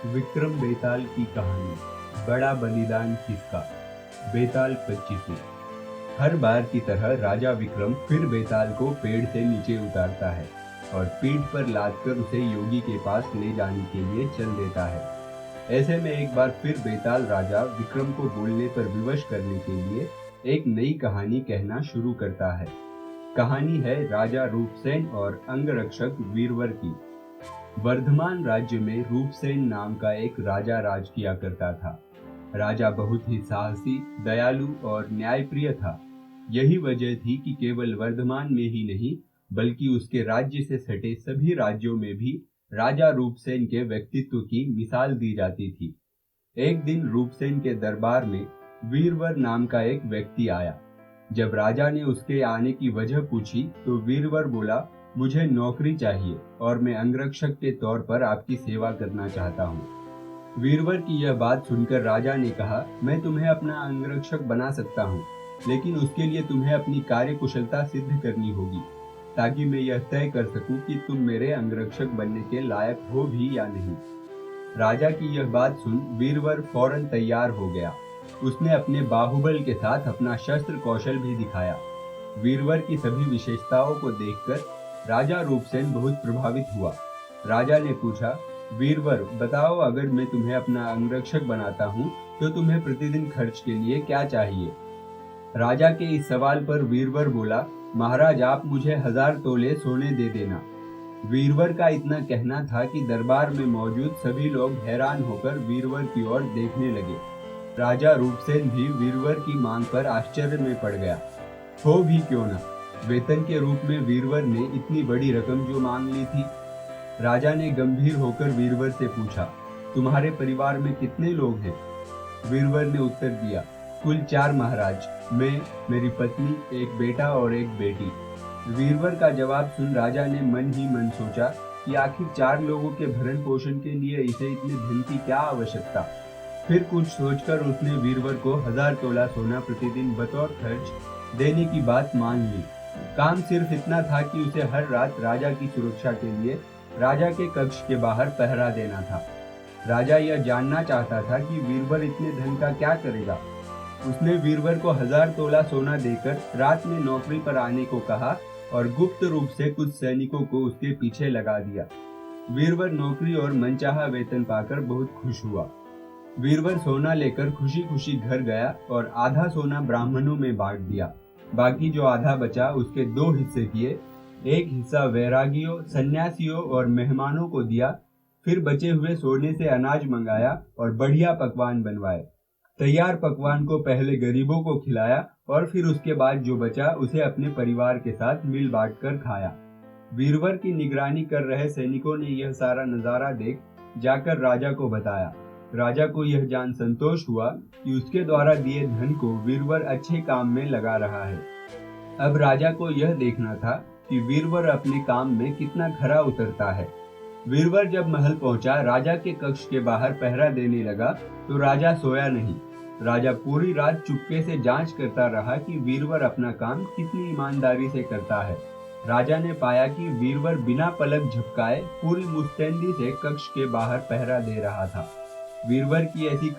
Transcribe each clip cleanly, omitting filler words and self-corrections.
विक्रम बेताल की कहानी। बड़ा बलिदान किसका। बेताल 25। हर बार की तरह राजा विक्रम फिर बेताल को पेड़ से नीचे उतारता है और पीठ पर लादकर उसे योगी के पास ले जाने के लिए चल देता है। ऐसे में एक बार फिर बेताल राजा विक्रम को बोलने पर विवश करने के लिए एक नई कहानी कहना शुरू करता है। कहानी है राजा रूपसेन और अंगरक्षक वीरवर की। वर्धमान राज्य में रूपसेन नाम का एक राजा राज किया करता था। राजा बहुत ही साहसी, दयालु और न्यायप्रिय था। यही वजह थी कि केवल वर्धमान में ही नहीं बल्कि उसके राज्य से सटे सभी राज्यों में भी राजा रूपसेन के व्यक्तित्व की मिसाल दी जाती थी। एक दिन रूपसेन के दरबार में वीरवर नाम का एक व्यक्ति आया। जब राजा ने उसके आने की वजह पूछी तो वीरवर बोला, मुझे नौकरी चाहिए और मैं अंगरक्षक के तौर पर आपकी सेवा करना चाहता हूँ। वीरवर की यह बात सुनकर राजा ने कहा, मैं तुम्हें अपना अंगरक्षक बना सकता हूँ, लेकिन उसके लिए तुम्हें अपनी कार्यकुशलता सिद्ध करनी होगी ताकि मैं यह तय कर सकूं कि तुम मेरे अंगरक्षक बनने के लायक हो भी या नहीं। राजा की यह बात सुन वीरवर फौरन तैयार हो गया। उसने अपने बाहुबल के साथ अपना शस्त्र कौशल भी दिखाया। वीरवर की सभी विशेषताओं को देखकर राजा रूपसेन बहुत प्रभावित हुआ। राजा ने पूछा, वीरवर बताओ, अगर मैं तुम्हें अपना अंगरक्षक बनाता हूँ तो तुम्हें प्रतिदिन खर्च के लिए क्या चाहिए। राजा के इस सवाल पर वीरवर बोला, महाराज आप मुझे 1000 तोले सोने दे देना। वीरवर का इतना कहना था कि दरबार में मौजूद सभी लोग हैरान होकर वीरवर की ओर देखने लगे। राजा रूपसेन भी वीरवर की मांग पर आश्चर्य में पड़ गया। हो भी क्यों न, वेतन के रूप में वीरवर ने इतनी बड़ी रकम जो मांग ली थी। राजा ने गंभीर होकर वीरवर से पूछा, तुम्हारे परिवार में कितने लोग हैं। वीरवर ने उत्तर दिया, कुल 4 महाराज, मैं, मेरी पत्नी, एक बेटा और एक बेटी। वीरवर का जवाब सुन राजा ने मन ही मन सोचा कि आखिर 4 लोगों के भरण पोषण के लिए इसे इतने धन की क्या आवश्यकता। फिर कुछ सोचकर उसने वीरवर को 1000 तोला सोना प्रतिदिन बतौर खर्च देने की बात मान ली। काम सिर्फ इतना था कि उसे हर रात राजा की सुरक्षा के लिए राजा के कक्ष के बाहर पहरा देना था। राजा यह जानना चाहता था कि वीरवर इतने धन का क्या करेगा। उसने वीरवर को 1000 तोला सोना देकर रात में नौकरी पर आने को कहा और गुप्त रूप से कुछ सैनिकों को उसके पीछे लगा दिया। वीरवर नौकरी और मनचाहा वेतन पाकर बहुत खुश हुआ। वीरवर सोना लेकर खुशी खुशी घर गया और आधा सोना ब्राह्मणों में बांट दिया। बाकी जो आधा बचा उसके 2 हिस्से किए। एक हिस्सा वैरागियों, सन्यासियों और मेहमानों को दिया। फिर बचे हुए सोने से अनाज मंगाया और बढ़िया पकवान बनवाए। तैयार पकवान को पहले गरीबों को खिलाया और फिर उसके बाद जो बचा उसे अपने परिवार के साथ मिल बांट कर खाया। वीरवर की निगरानी कर रहे सैनिकों ने यह सारा नजारा देख जाकर राजा को बताया। राजा को यह जान संतोष हुआ कि उसके द्वारा दिए धन को वीरवर अच्छे काम में लगा रहा है। अब राजा को यह देखना था कि वीरवर अपने काम में कितना खरा उतरता है। वीरवर जब महल पहुंचा, राजा के कक्ष के बाहर पहरा देने लगा तो राजा सोया नहीं। राजा पूरी रात चुपके से जांच करता रहा कि वीरवर अपना काम कितनी ईमानदारी से करता है। राजा ने पाया कि वीरवर बिना पलक झपकाए पूरी मुस्तैदी से कक्ष के बाहर पहरा दे रहा था। वीरवर की ऐसी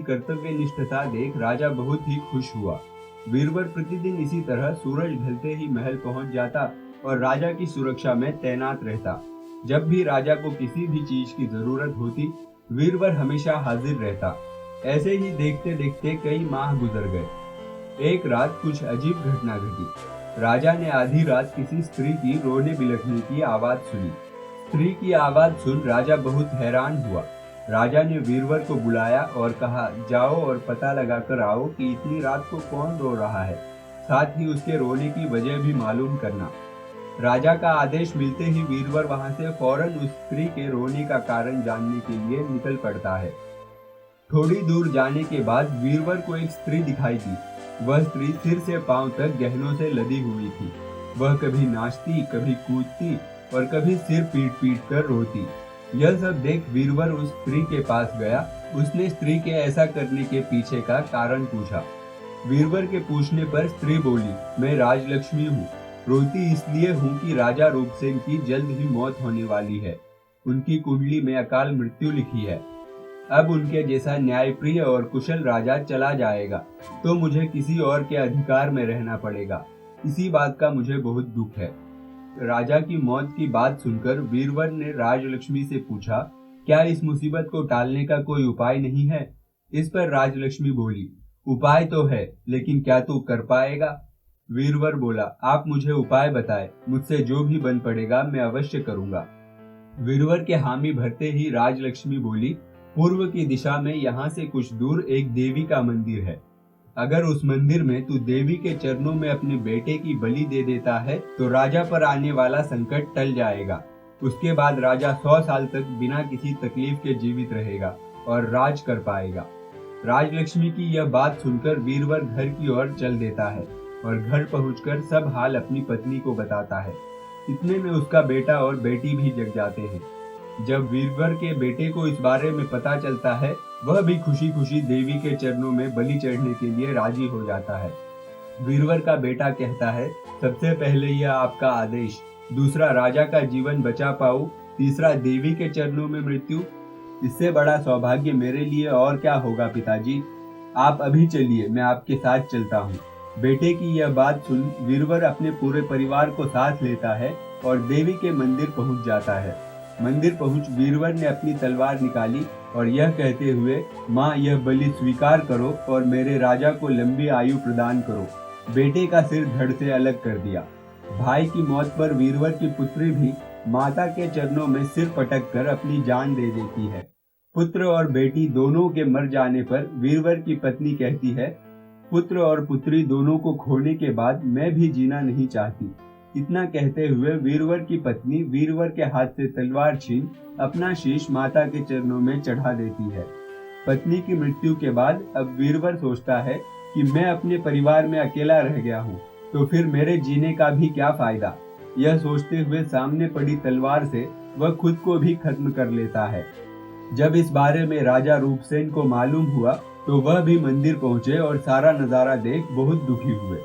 कर्तव्यनिष्ठता देख राजा बहुत ही खुश हुआ। वीरवर प्रतिदिन इसी तरह सूरज ढलते ही महल पहुंच जाता और राजा की सुरक्षा में तैनात रहता। जब भी राजा को किसी भी चीज की जरूरत होती, वीरवर हमेशा हाजिर रहता। ऐसे ही देखते देखते कई माह गुजर गए। एक रात कुछ अजीब घटना घटी। राजा ने आधी रात किसी स्त्री की रोने बिलखने की आवाज सुनी। स्त्री की आवाज सुन राजा बहुत हैरान हुआ। राजा ने वीरवर को बुलाया और कहा, जाओ और पता लगाकर आओ कि इतनी रात को कौन रो रहा है, साथ ही उसके रोने की वजह भी मालूम करना। राजा का आदेश मिलते ही वीरवर वहां से फौरन उस स्त्री के रोने का कारण जानने के लिए निकल पड़ता है। थोड़ी दूर जाने के बाद वीरवर को एक स्त्री दिखाई दी। वह स्त्री सिर से पांव तक गहनों से लदी हुई थी। वह कभी नाचती, कभी कूदती और कभी सिर पीट पीट कर रोती। यह सब देख वीरवर उस स्त्री के पास गया। उसने स्त्री के ऐसा करने के पीछे का कारण पूछा। वीरवर के पूछने पर स्त्री बोली, मैं राजलक्ष्मी हूँ, रोती इसलिए हूँ कि राजा रूपसेन की जल्द ही मौत होने वाली है। उनकी कुंडली में अकाल मृत्यु लिखी है। अब उनके जैसा न्यायप्रिय और कुशल राजा चला जाएगा तो मुझे किसी और के अधिकार में रहना पड़ेगा। इसी बात का मुझे बहुत दुख है। राजा की मौत की बात सुनकर वीरवर ने राजलक्ष्मी से पूछा, क्या इस मुसीबत को टालने का कोई उपाय नहीं है? इस पर राजलक्ष्मी बोली, उपाय तो है, लेकिन क्या तू कर पाएगा? वीरवर बोला, आप मुझे उपाय बताए, मुझसे जो भी बन पड़ेगा मैं अवश्य करूंगा। वीरवर के हामी भरते ही राजलक्ष्मी बोली, पूर्व की दिशा में यहाँ से कुछ दूर एक देवी का मंदिर है। अगर उस मंदिर में तू देवी के चरणों में अपने बेटे की बलि दे देता है तो राजा पर आने वाला संकट टल जाएगा। उसके बाद राजा 100 साल तक बिना किसी तकलीफ के जीवित रहेगा और राज कर पाएगा। राजलक्ष्मी की यह बात सुनकर वीरवर घर की ओर चल देता है और घर पहुंचकर सब हाल अपनी पत्नी को बताता है। इतने में उसका बेटा और बेटी भी जग जाते हैं। जब वीरवर के बेटे को इस बारे में पता चलता है, वह भी खुशी खुशी देवी के चरणों में बलि चढ़ने के लिए राजी हो जाता है। वीरवर का बेटा कहता है, सबसे पहले यह आपका आदेश, दूसरा राजा का जीवन बचा पाऊं, तीसरा देवी के चरणों में मृत्यु। इससे बड़ा सौभाग्य मेरे लिए और क्या होगा पिताजी। आप अभी चलिए, मैं आपके साथ चलता हूँ। बेटे की यह बात सुन वीरवर अपने पूरे परिवार को साथ लेता है और देवी के मंदिर पहुँच जाता है। मंदिर पहुंच वीरवर ने अपनी तलवार निकाली और यह कहते हुए, माँ यह बलि स्वीकार करो और मेरे राजा को लंबी आयु प्रदान करो, बेटे का सिर धड़ से अलग कर दिया। भाई की मौत पर वीरवर की पुत्री भी माता के चरणों में सिर पटक कर अपनी जान दे देती है। पुत्र और बेटी दोनों के मर जाने पर वीरवर की पत्नी कहती है, पुत्र और पुत्री दोनों को खोने के बाद मैं भी जीना नहीं चाहती। इतना कहते हुए वीरवर की पत्नी वीरवर के हाथ से तलवार छीन अपना शीश माता के चरणों में चढ़ा देती है। पत्नी की मृत्यु के बाद अब वीरवर सोचता है कि मैं अपने परिवार में अकेला रह गया हूँ, तो फिर मेरे जीने का भी क्या फायदा। यह सोचते हुए सामने पड़ी तलवार से वह खुद को भी खत्म कर लेता है। जब इस बारे में राजा रूपसेन को मालूम हुआ तो वह भी मंदिर पहुंचे और सारा नजारा देख बहुत दुखी हुए।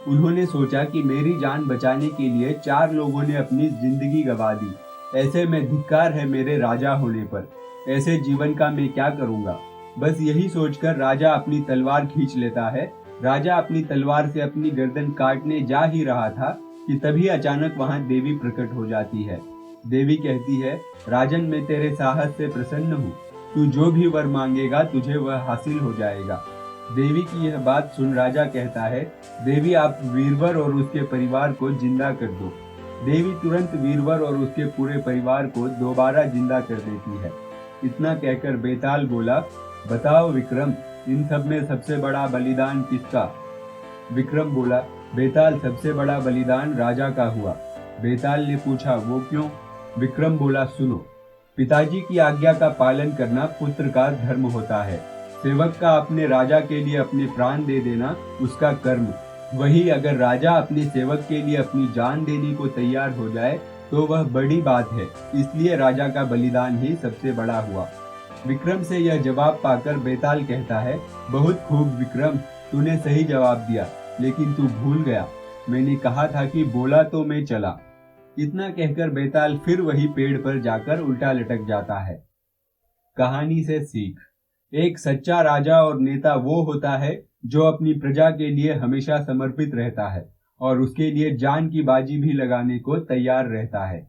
उन्होंने सोचा कि मेरी जान बचाने के लिए 4 लोगों ने अपनी जिंदगी गंवा दी। ऐसे में धिक्कार है मेरे राजा होने पर। ऐसे जीवन का मैं क्या करूंगा। बस यही सोचकर राजा अपनी तलवार खींच लेता है। राजा अपनी तलवार से अपनी गर्दन काटने जा ही रहा था कि तभी अचानक वहां देवी प्रकट हो जाती है। देवी कहती है, राजन मैं तेरे साहस से प्रसन्न हूँ। तू जो भी वर मांगेगा तुझे वह हासिल हो जाएगा। देवी की यह बात सुन राजा कहता है, देवी आप वीरवर और उसके परिवार को जिंदा कर दो। देवी तुरंत वीरवर और उसके पूरे परिवार को दोबारा जिंदा कर देती है। इतना कहकर बेताल बोला, बताओ विक्रम, इन सब में सबसे बड़ा बलिदान किसका? विक्रम बोला, बेताल सबसे बड़ा बलिदान राजा का हुआ। बेताल ने पूछा, वो क्यों? विक्रम बोला, सुनो, पिताजी की आज्ञा का पालन करना पुत्र का धर्म होता है। सेवक का अपने राजा के लिए अपने प्राण दे देना उसका कर्म। वही अगर राजा अपने सेवक के लिए अपनी जान देने को तैयार हो जाए तो वह बड़ी बात है। इसलिए राजा का बलिदान ही सबसे बड़ा हुआ। विक्रम से यह जवाब पाकर बेताल कहता है, बहुत खूब विक्रम, तूने सही जवाब दिया, लेकिन तू भूल गया। मैंने कहा था कि बोला तो मैं चला। इतना कहकर बेताल फिर वही पेड़ पर जाकर उल्टा लटक जाता है। कहानी से सीख। एक सच्चा राजा और नेता वो होता है जो अपनी प्रजा के लिए हमेशा समर्पित रहता है और उसके लिए जान की बाजी भी लगाने को तैयार रहता है।